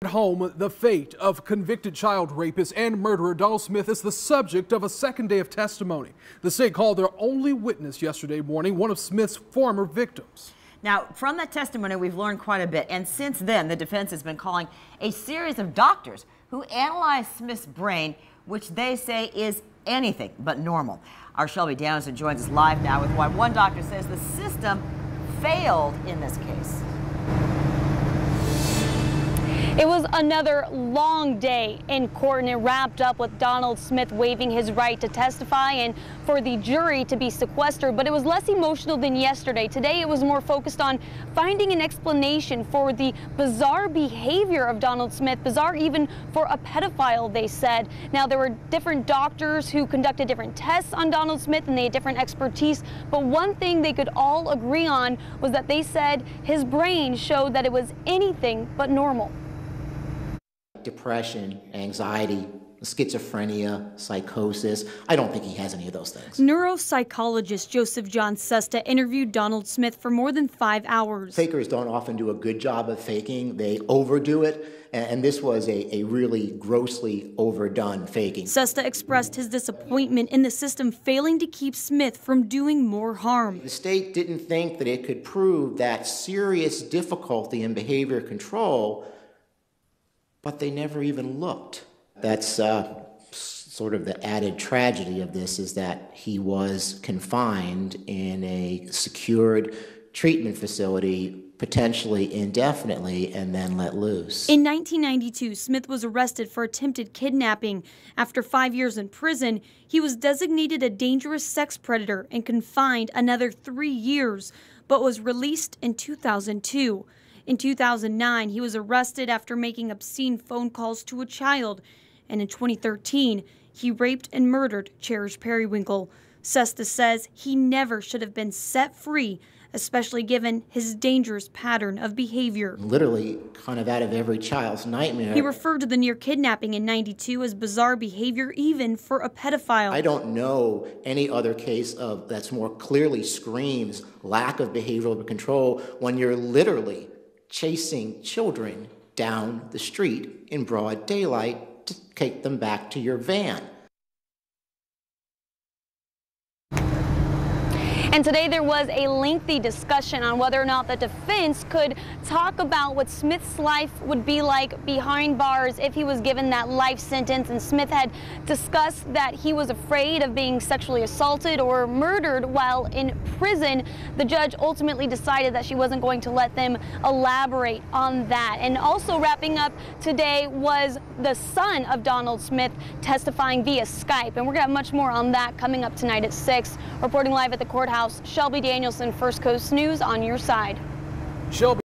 home, the fate of convicted child rapist and murderer Donald Smith is the subject of a second day of testimony. The state called their only witness yesterday morning one of Smith's former victims. Now, from that testimony, we've learned quite a bit. And since then, the defense has been calling a series of doctors who analyzed Smith's brain, which they say is anything but normal. Our Shelby Danielson joins us live now with why one doctor says the system failed in this case. It was another long day in court, and it wrapped up with Donald Smith waiving his right to testify and for the jury to be sequestered. But it was less emotional than yesterday. Today it was more focused on finding an explanation for the bizarre behavior of Donald Smith, bizarre even for a pedophile, they said. Now, there were different doctors who conducted different tests on Donald Smith, and they had different expertise. But one thing they could all agree on was that they said his brain showed that it was anything but normal. Depression, anxiety, schizophrenia, psychosis. I don't think he has any of those things. Neuropsychologist Joseph John Sesta interviewed Donald Smith for more than 5 hours. Fakers don't often do a good job of faking. They overdo it, and this was a really grossly overdone faking. Sesta expressed his disappointment in the system failing to keep Smith from doing more harm. The state didn't think that it could prove that serious difficulty in behavior control, but they never even looked. That's sort of the added tragedy of this, is that he was confined in a secured treatment facility, potentially indefinitely, and then let loose. In 1992, Smith was arrested for attempted kidnapping. After 5 years in prison, he was designated a dangerous sex predator and confined another 3 years, but was released in 2002. In 2009, he was arrested after making obscene phone calls to a child. And in 2013, he raped and murdered Cherish Periwinkle. Sesta says he never should have been set free, especially given his dangerous pattern of behavior. Literally kind of out of every child's nightmare. He referred to the near kidnapping in '92 as bizarre behavior, even for a pedophile. I don't know any other case that's more clearly screams lack of behavioral control when you're literally chasing children down the street in broad daylight to take them back to your van. And today there was a lengthy discussion on whether or not the defense could talk about what Smith's life would be like behind bars if he was given that life sentence. And Smith had discussed that he was afraid of being sexually assaulted or murdered while in prison. The judge ultimately decided that she wasn't going to let them elaborate on that. And also wrapping up today was the son of Donald Smith testifying via Skype. And we're going to have much more on that coming up tonight at 6. Reporting live at the courthouse, Shelby Danielson, First Coast News, on your side. Shelby.